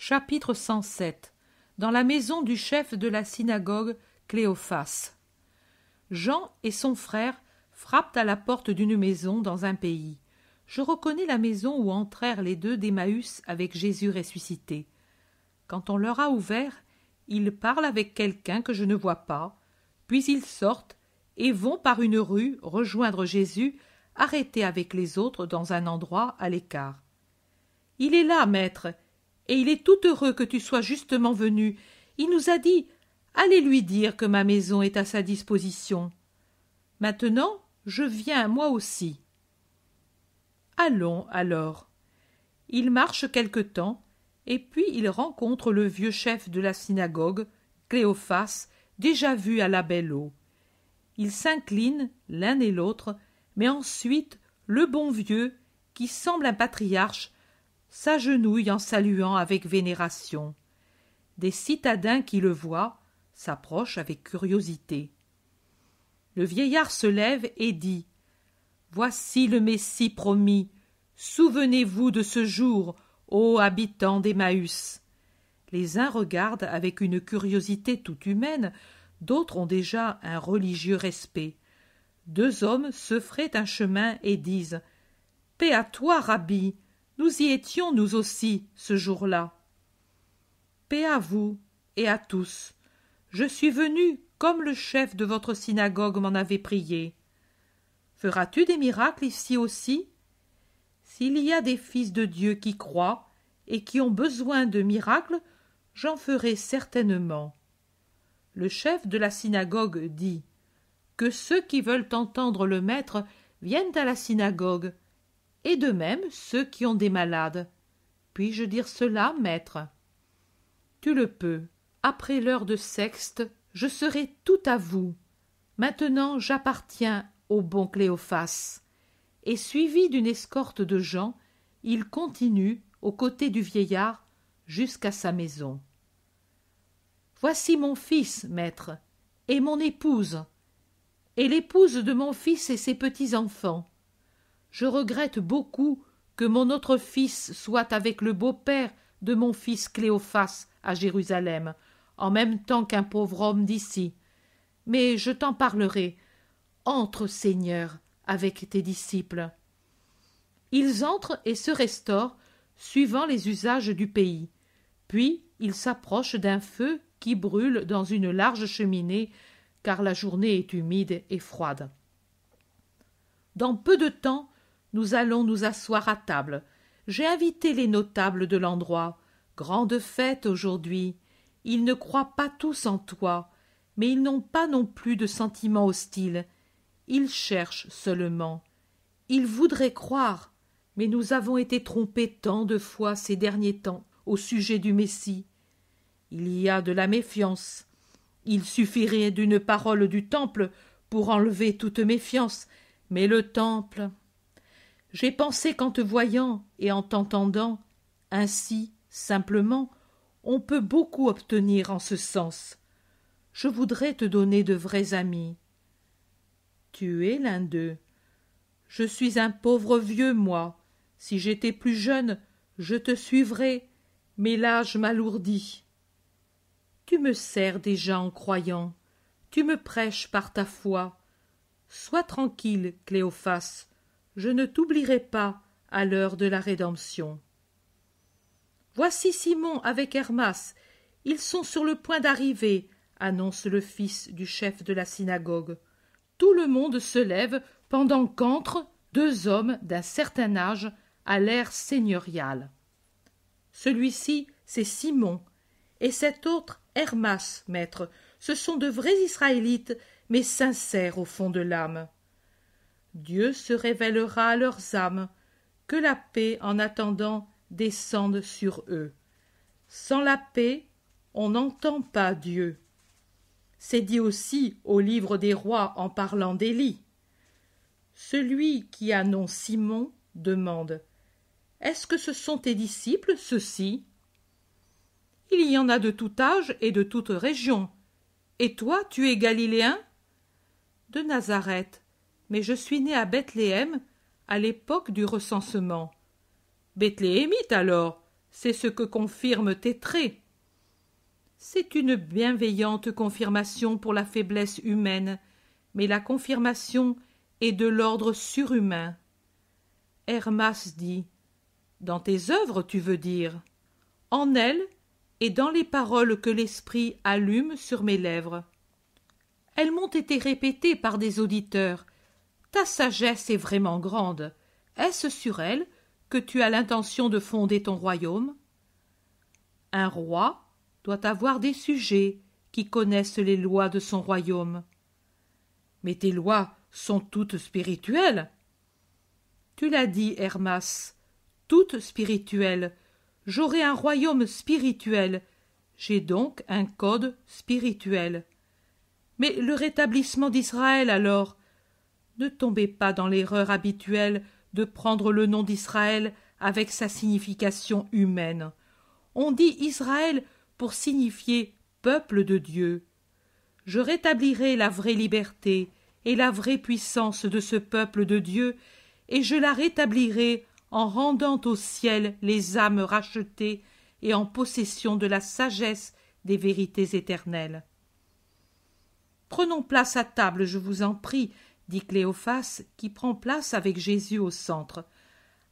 Chapitre 107. Dans la maison du chef de la synagogue, Cléophas. Jean et son frère frappent à la porte d'une maison dans un pays. Je reconnais la maison où entrèrent les deux d'Emmaüs avec Jésus ressuscité. Quand on leur a ouvert, ils parlent avec quelqu'un que je ne vois pas, puis ils sortent et vont par une rue rejoindre Jésus, arrêté avec les autres dans un endroit à l'écart. « Il est là, maître, et il est tout heureux que tu sois justement venu. Il nous a dit « Allez lui dire que ma maison est à sa disposition. » Maintenant, je viens moi aussi. Allons alors. Il marche quelque temps, et puis il rencontre le vieux chef de la synagogue, Cléophas, déjà vu à la belle eau. Ils s'inclinent l'un et l'autre, mais ensuite le bon vieux, qui semble un patriarche, s'agenouille en saluant avec vénération. Des citadins qui le voient s'approchent avec curiosité. Le vieillard se lève et dit « Voici le Messie promis. Souvenez-vous de ce jour, ô habitants d'Emmaüs. » Les uns regardent avec une curiosité toute humaine, d'autres ont déjà un religieux respect. Deux hommes se fraient un chemin et disent « Paix à toi, Rabbi, nous y étions nous aussi ce jour-là. » Paix à vous et à tous. Je suis venu comme le chef de votre synagogue m'en avait prié. Feras-tu des miracles ici aussi? S'il y a des fils de Dieu qui croient et qui ont besoin de miracles, j'en ferai certainement. Le chef de la synagogue dit que ceux qui veulent entendre le maître viennent à la synagogue, et de même ceux qui ont des malades. Puis-je dire cela, maître? Tu le peux. Après l'heure de sexte, je serai tout à vous. Maintenant j'appartiens au bon Cléophas. Et suivi d'une escorte de gens, il continue, aux côtés du vieillard, jusqu'à sa maison. Voici mon fils, maître, et mon épouse, et l'épouse de mon fils et ses petits-enfants. Je regrette beaucoup que mon autre fils soit avec le beau-père de mon fils Cléophas à Jérusalem, en même temps qu'un pauvre homme d'ici. Mais je t'en parlerai. Entre, Seigneur, avec tes disciples. Ils entrent et se restaurent, suivant les usages du pays. Puis ils s'approchent d'un feu qui brûle dans une large cheminée, car la journée est humide et froide. Dans peu de temps, nous allons nous asseoir à table. J'ai invité les notables de l'endroit. Grande fête aujourd'hui. Ils ne croient pas tous en toi, mais ils n'ont pas non plus de sentiments hostiles. Ils cherchent seulement. Ils voudraient croire, mais nous avons été trompés tant de fois ces derniers temps au sujet du Messie. Il y a de la méfiance. Il suffirait d'une parole du temple pour enlever toute méfiance, mais le temple... J'ai pensé qu'en te voyant et en t'entendant, ainsi, simplement, on peut beaucoup obtenir en ce sens. Je voudrais te donner de vrais amis. Tu es l'un d'eux. Je suis un pauvre vieux, moi. Si j'étais plus jeune, je te suivrais, mais l'âge m'alourdit. Tu me sers déjà en croyant. Tu me prêches par ta foi. Sois tranquille, Cléophas. Je ne t'oublierai pas à l'heure de la rédemption. Voici Simon avec Hermas. Ils sont sur le point d'arriver, annonce le fils du chef de la synagogue. Tout le monde se lève pendant qu'entrent deux hommes d'un certain âge à l'air seigneurial. Celui-ci, c'est Simon, et cet autre, Hermas, maître. Ce sont de vrais Israélites, mais sincères au fond de l'âme. Dieu se révélera à leurs âmes, que la paix, en attendant, descende sur eux. Sans la paix, on n'entend pas Dieu. C'est dit aussi au livre des rois en parlant d'Élie. Celui qui a nom Simon demande « Est-ce que ce sont tes disciples, ceux-ci » Il y en a de tout âge et de toute région. Et toi, tu es galiléen? De Nazareth, mais je suis né à Bethléem à l'époque du recensement. Bethléemite alors, c'est ce que confirment tes traits. C'est une bienveillante confirmation pour la faiblesse humaine, mais la confirmation est de l'ordre surhumain. Hermas dit « Dans tes œuvres, tu veux dire ?» En elles et dans les paroles que l'esprit allume sur mes lèvres. Elles m'ont été répétées par des auditeurs. Ta sagesse est vraiment grande. Est-ce sur elle que tu as l'intention de fonder ton royaume? Un roi doit avoir des sujets qui connaissent les lois de son royaume. Mais tes lois sont toutes spirituelles. Tu l'as dit, Hermas, toutes spirituelles. J'aurai un royaume spirituel. J'ai donc un code spirituel. Mais le rétablissement d'Israël, alors? Ne tombez pas dans l'erreur habituelle de prendre le nom d'Israël avec sa signification humaine. On dit Israël pour signifier peuple de Dieu. Je rétablirai la vraie liberté et la vraie puissance de ce peuple de Dieu, et je la rétablirai en rendant au ciel les âmes rachetées et en possession de la sagesse des vérités éternelles. Prenons place à table, je vous en prie, dit Cléophas, qui prend place avec Jésus au centre.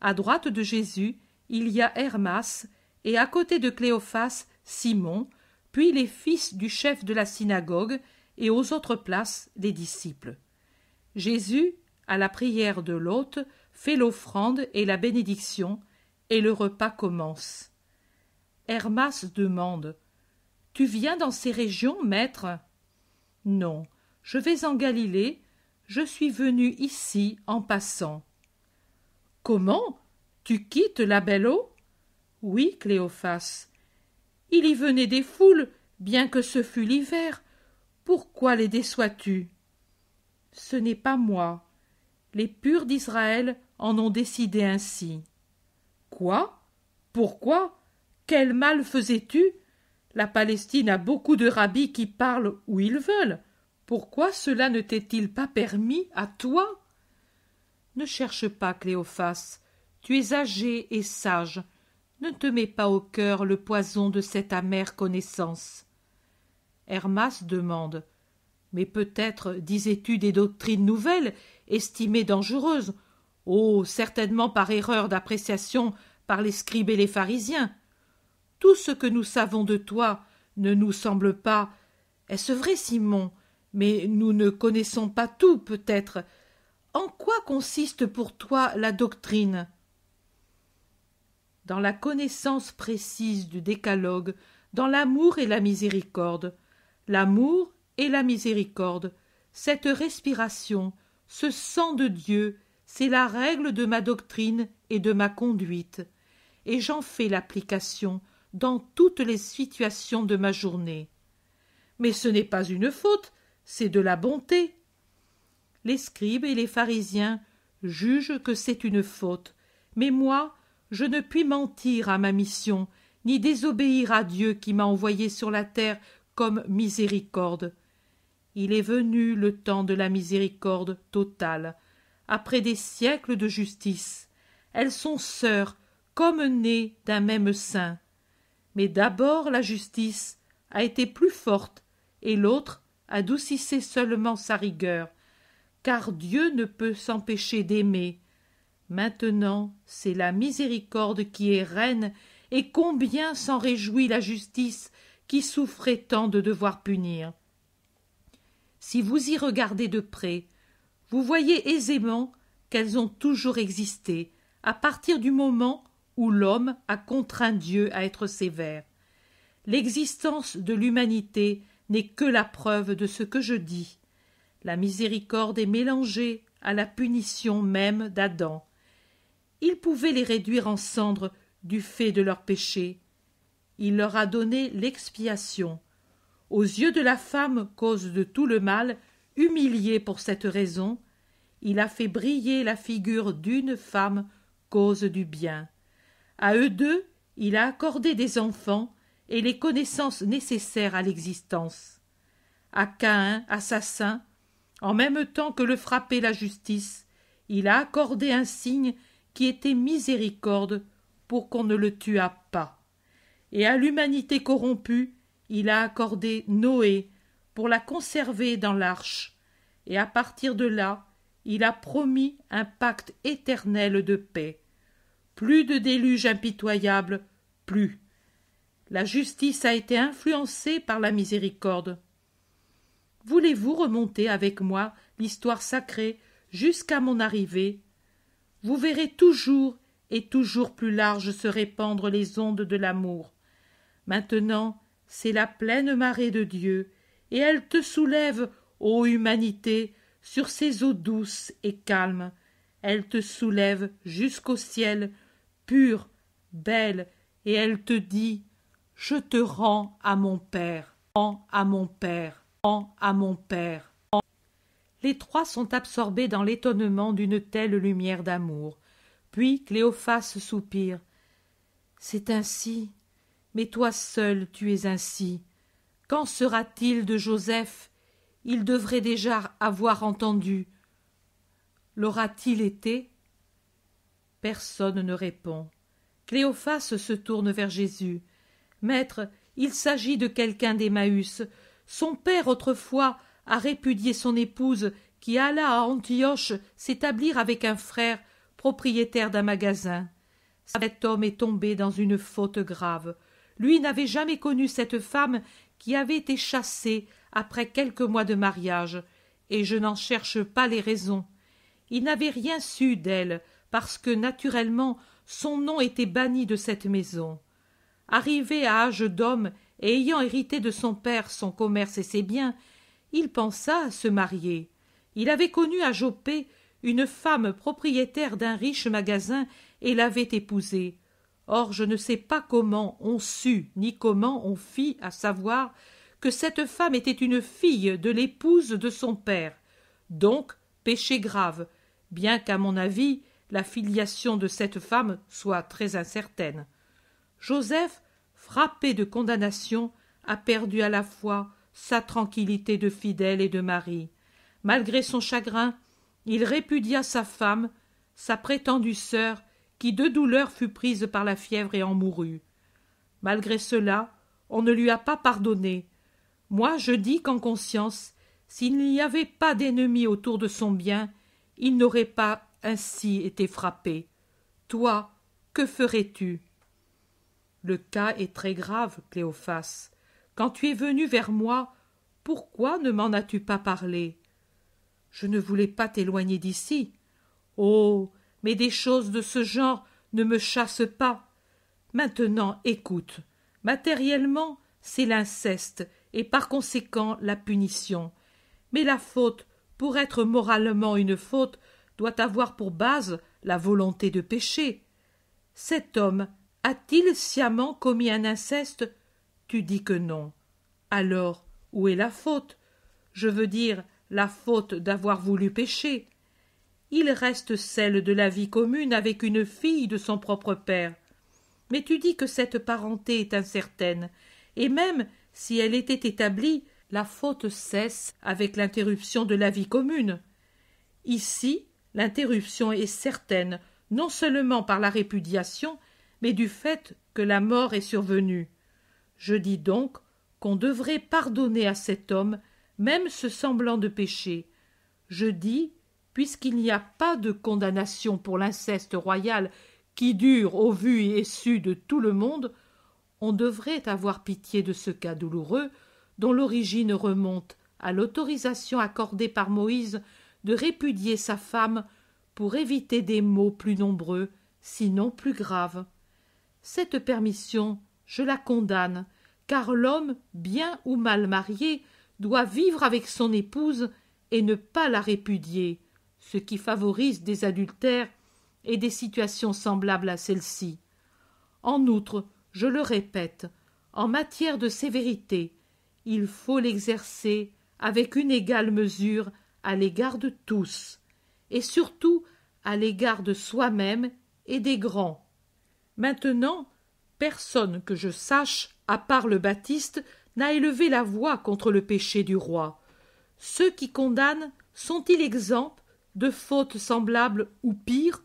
À droite de Jésus, il y a Hermas, et à côté de Cléophas, Simon, puis les fils du chef de la synagogue, et aux autres places, les disciples. Jésus, à la prière de l'hôte, fait l'offrande et la bénédiction, et le repas commence. Hermas demande « Tu viens dans ces régions, maître ?» « Non, je vais en Galilée, je suis venu ici en passant. »« Comment? Tu quittes la belle eau ?»« Oui, Cléophas. Il y venait des foules, bien que ce fût l'hiver. Pourquoi les déçois-tu? » ?»« Ce n'est pas moi. Les purs d'Israël en ont décidé ainsi. »« Quoi? Pourquoi? Quel mal faisais-tu? La Palestine a beaucoup de rabbis qui parlent où ils veulent. Pourquoi cela ne t'est-il pas permis à toi? Ne cherche pas, Cléophas. Tu es âgé et sage. Ne te mets pas au cœur le poison de cette amère connaissance. Hermas demande « Mais peut-être disais-tu des doctrines nouvelles, estimées dangereuses? Oh, certainement par erreur d'appréciation par les scribes et les pharisiens. Tout ce que nous savons de toi ne nous semble pas... Est-ce vrai, Simon? Mais nous ne connaissons pas tout, peut-être. En quoi consiste pour toi la doctrine? Dans la connaissance précise du décalogue, dans l'amour et la miséricorde. L'amour et la miséricorde, cette respiration, ce sang de Dieu, c'est la règle de ma doctrine et de ma conduite, et j'en fais l'application dans toutes les situations de ma journée. Mais ce n'est pas une faute, c'est de la bonté. Les scribes et les pharisiens jugent que c'est une faute, mais moi, je ne puis mentir à ma mission, ni désobéir à Dieu qui m'a envoyé sur la terre comme miséricorde. Il est venu le temps de la miséricorde totale, après des siècles de justice. Elles sont sœurs, comme nées d'un même sein. Mais d'abord la justice a été plus forte, et l'autre adoucissait seulement sa rigueur, car Dieu ne peut s'empêcher d'aimer. Maintenant, c'est la miséricorde qui est reine, et combien s'en réjouit la justice qui souffrait tant de devoir punir. Si vous y regardez de près, vous voyez aisément qu'elles ont toujours existé, à partir du moment où l'homme a contraint Dieu à être sévère. L'existence de l'humanité n'est que la preuve de ce que je dis. La miséricorde est mélangée à la punition même d'Adam. Il pouvait les réduire en cendres du fait de leur péché. Il leur a donné l'expiation. Aux yeux de la femme cause de tout le mal, humiliée pour cette raison, il a fait briller la figure d'une femme cause du bien. À eux deux, il a accordé des enfants et les connaissances nécessaires à l'existence. À Caïn, assassin, en même temps que le frappait la justice, il a accordé un signe qui était miséricorde pour qu'on ne le tuât pas. Et à l'humanité corrompue, il a accordé Noé pour la conserver dans l'arche. Et à partir de là, il a promis un pacte éternel de paix. Plus de déluge impitoyable, plus. La justice a été influencée par la miséricorde. Voulez-vous remonter avec moi l'histoire sacrée jusqu'à mon arrivée? Vous verrez toujours et toujours plus large se répandre les ondes de l'amour. Maintenant, c'est la pleine marée de Dieu, et elle te soulève, ô humanité, sur ses eaux douces et calmes. Elle te soulève jusqu'au ciel, pure, belle, et elle te dit « Je te rends à mon Père, rends à mon Père, rends à mon Père. » Les trois sont absorbés dans l'étonnement d'une telle lumière d'amour. Puis Cléophas soupire. « C'est ainsi, mais toi seul tu es ainsi. Qu'en sera-t-il de Joseph? Il devrait déjà avoir entendu. L'aura-t-il été? » Personne ne répond. Cléophas se tourne vers Jésus. « Maître, il s'agit de quelqu'un d'Emmaüs. Son père autrefois a répudié son épouse qui alla à Antioche s'établir avec un frère propriétaire d'un magasin. Cet homme est tombé dans une faute grave. Lui n'avait jamais connu cette femme qui avait été chassée après quelques mois de mariage, et je n'en cherche pas les raisons. Il n'avait rien su d'elle, parce que, naturellement, son nom était banni de cette maison. Arrivé à âge d'homme et ayant hérité de son père son commerce et ses biens, il pensa à se marier. Il avait connu à Joppé une femme propriétaire d'un riche magasin et l'avait épousée. Or je ne sais pas comment on sut ni comment on fit à savoir que cette femme était une fille de l'épouse de son père, donc péché grave, bien qu'à mon avis la filiation de cette femme soit très incertaine. Joseph, frappé de condamnation, a perdu à la fois sa tranquillité de fidèle et de mari. Malgré son chagrin, il répudia sa femme, sa prétendue sœur, qui de douleur fut prise par la fièvre et en mourut. Malgré cela, on ne lui a pas pardonné. Moi, je dis qu'en conscience, s'il n'y avait pas d'ennemis autour de son bien, il n'aurait pas ainsi été frappé. Toi, que ferais-tu? Le cas est très grave, Cléophas. Quand tu es venu vers moi, pourquoi ne m'en as-tu pas parlé? Je ne voulais pas t'éloigner d'ici. Oh, mais des choses de ce genre ne me chassent pas. Maintenant, écoute. Matériellement, c'est l'inceste, et par conséquent la punition. Mais la faute, pour être moralement une faute, doit avoir pour base la volonté de pécher. Cet homme a-t-il sciemment commis un inceste? Tu dis que non. Alors, où est la faute? Je veux dire, la faute d'avoir voulu pécher. Il reste celle de la vie commune avec une fille de son propre père. Mais tu dis que cette parenté est incertaine, et même si elle était établie, la faute cesse avec l'interruption de la vie commune. Ici, l'interruption est certaine, non seulement par la répudiation, mais du fait que la mort est survenue. Je dis donc qu'on devrait pardonner à cet homme, même ce semblant de péché. Je dis, puisqu'il n'y a pas de condamnation pour l'inceste royal qui dure au vu et su de tout le monde, on devrait avoir pitié de ce cas douloureux dont l'origine remonte à l'autorisation accordée par Moïse de répudier sa femme pour éviter des maux plus nombreux, sinon plus graves. Cette permission, je la condamne, car l'homme, bien ou mal marié, doit vivre avec son épouse et ne pas la répudier, ce qui favorise des adultères et des situations semblables à celle-ci. En outre, je le répète, en matière de sévérité, il faut l'exercer avec une égale mesure à l'égard de tous, et surtout à l'égard de soi-même et des grands. Maintenant, personne que je sache, à part le Baptiste, n'a élevé la voix contre le péché du roi. Ceux qui condamnent sont-ils exempts de fautes semblables ou pires,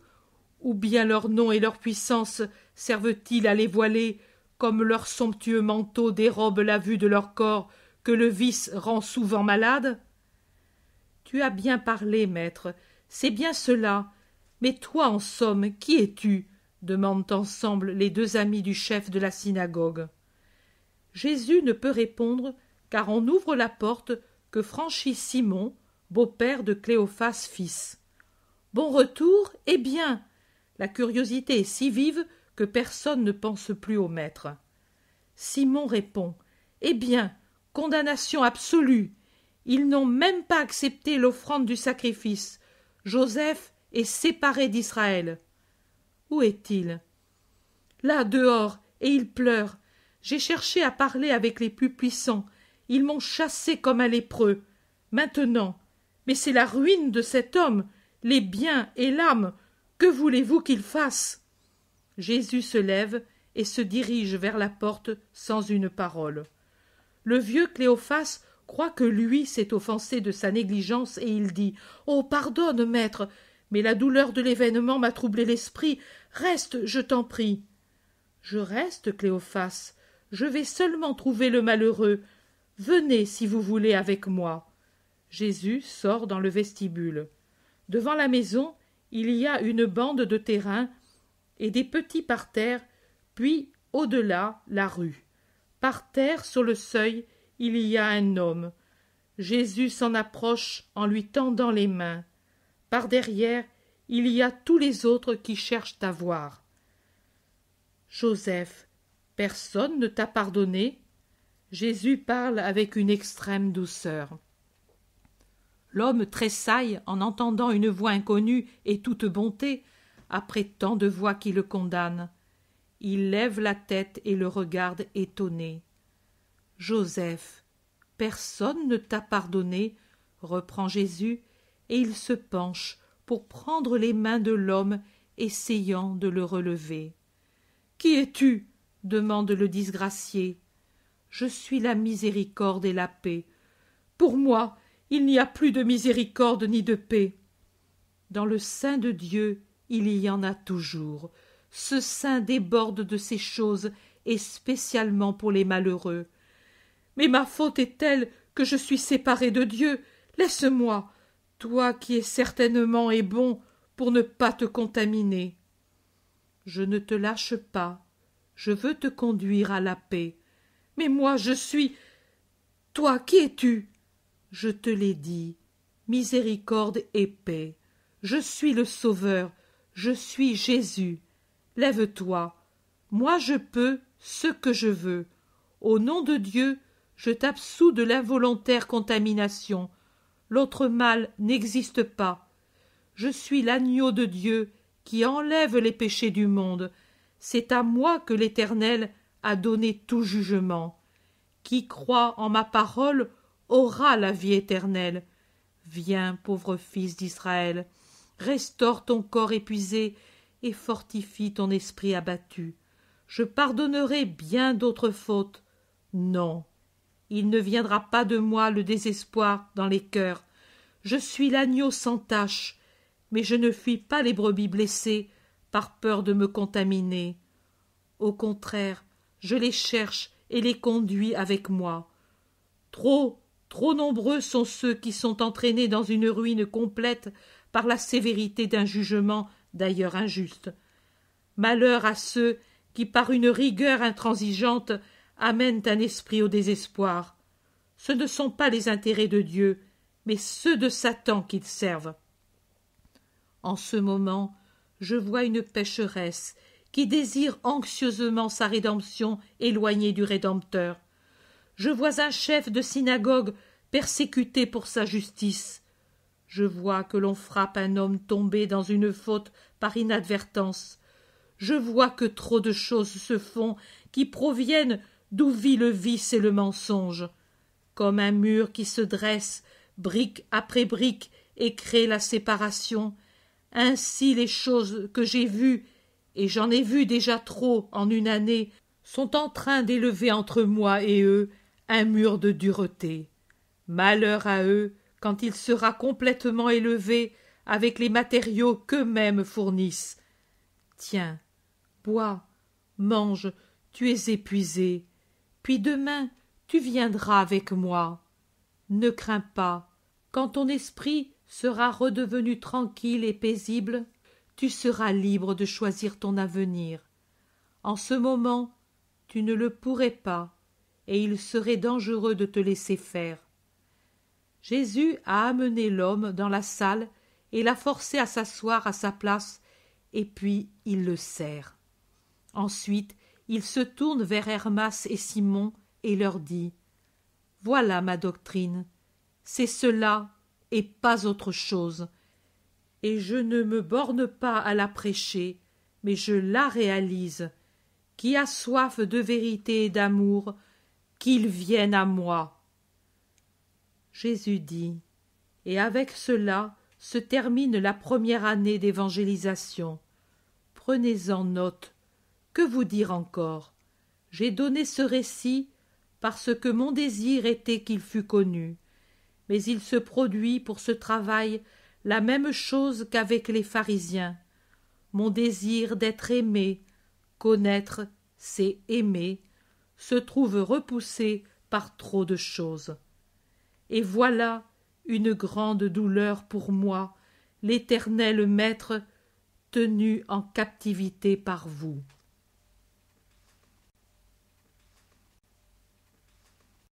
ou bien leur nom et leur puissance servent-ils à les voiler, comme leur somptueux manteau dérobe la vue de leur corps, que le vice rend souvent malade? Tu as bien parlé, maître, c'est bien cela. Mais toi, en somme, qui es-tu? Demandent ensemble les deux amis du chef de la synagogue. Jésus ne peut répondre, car on ouvre la porte que franchit Simon, beau-père de Cléophas fils. Bon retour, eh bien! La curiosité est si vive que personne ne pense plus au maître. Simon répond, eh bien, condamnation absolue. Ils n'ont même pas accepté l'offrande du sacrifice. Joseph est séparé d'Israël. Où est-il? Là, dehors, et il pleure. J'ai cherché à parler avec les plus puissants. Ils m'ont chassé comme un lépreux. Maintenant, mais c'est la ruine de cet homme, les biens et l'âme. Que voulez-vous qu'il fasse? Jésus se lève et se dirige vers la porte sans une parole. Le vieux Cléophas croit que lui s'est offensé de sa négligence et il dit « Oh, pardonne, maître, mais la douleur de l'événement m'a troublé l'esprit. Reste, je t'en prie. » Je reste, Cléophas. Je vais seulement trouver le malheureux. Venez, si vous voulez, avec moi. Jésus sort dans le vestibule. Devant la maison, il y a une bande de terrain et des petits parterres, puis, au-delà, la rue. Par terre, sur le seuil, il y a un homme. Jésus s'en approche en lui tendant les mains. Par derrière, il y a tous les autres qui cherchent à voir. Joseph, personne ne t'a pardonné? Jésus parle avec une extrême douceur. L'homme tressaille en entendant une voix inconnue et toute bonté, après tant de voix qui le condamnent. Il lève la tête et le regarde étonné. Joseph, personne ne t'a pardonné, reprend Jésus, et il se penche pour prendre les mains de l'homme, essayant de le relever. Qui es-tu? Demande le disgracié. Je suis la miséricorde et la paix. Pour moi, il n'y a plus de miséricorde ni de paix. Dans le sein de Dieu, il y en a toujours. Ce sein déborde de ces choses, et spécialement pour les malheureux. Mais ma faute est telle que je suis séparé de Dieu. Laisse-moi, toi qui es certainement et bon pour ne pas te contaminer. Je ne te lâche pas. Je veux te conduire à la paix. Mais moi, je suis... Toi, qui es-tu? Je te l'ai dit. Miséricorde et paix. Je suis le Sauveur. Je suis Jésus. Lève-toi. Moi, je peux ce que je veux. Au nom de Dieu, je t'absous de l'involontaire contamination. L'autre mal n'existe pas. Je suis l'agneau de Dieu qui enlève les péchés du monde. C'est à moi que l'Éternel a donné tout jugement. Qui croit en ma parole aura la vie éternelle. Viens, pauvre fils d'Israël, restaure ton corps épuisé et fortifie ton esprit abattu. Je pardonnerai bien d'autres fautes. Non, il ne viendra pas de moi le désespoir dans les cœurs. Je suis l'agneau sans tache, mais je ne fuis pas les brebis blessées par peur de me contaminer. Au contraire, je les cherche et les conduis avec moi. Trop nombreux sont ceux qui sont entraînés dans une ruine complète par la sévérité d'un jugement d'ailleurs injuste. Malheur à ceux qui, par une rigueur intransigeante, amènent un esprit au désespoir. Ce ne sont pas les intérêts de Dieu, mais ceux de Satan qu'ils servent. En ce moment, je vois une pécheresse qui désire anxieusement sa rédemption éloignée du Rédempteur. Je vois un chef de synagogue persécuté pour sa justice. Je vois que l'on frappe un homme tombé dans une faute par inadvertance. Je vois que trop de choses se font qui proviennent d'où vit le vice et le mensonge. Comme un mur qui se dresse, brique après brique, et crée la séparation, ainsi les choses que j'ai vues, et j'en ai vu déjà trop en une année, sont en train d'élever entre moi et eux un mur de dureté. Malheur à eux quand il sera complètement élevé avec les matériaux qu'eux-mêmes fournissent. Tiens, bois, mange, tu es épuisé, puis demain tu viendras avec moi. Ne crains pas, quand ton esprit sera redevenu tranquille et paisible, tu seras libre de choisir ton avenir. En ce moment, tu ne le pourrais pas, et il serait dangereux de te laisser faire. Jésus a amené l'homme dans la salle et l'a forcé à s'asseoir à sa place, et puis il le serre. Ensuite, il se tourne vers Hermas et Simon et leur dit « Voilà ma doctrine, c'est cela et pas autre chose, et je ne me borne pas à la prêcher, mais je la réalise. Qui a soif de vérité et d'amour, qu'il vienne à moi. » Jésus dit, et avec cela se termine la première année d'évangélisation. Prenez-en note. Que vous dire encore? J'ai donné ce récit parce que mon désir était qu'il fût connu. Mais il se produit pour ce travail la même chose qu'avec les pharisiens. Mon désir d'être aimé, connaître, c'est aimer, se trouve repoussé par trop de choses. Et voilà une grande douleur pour moi, l'Éternel Maître, tenu en captivité par vous.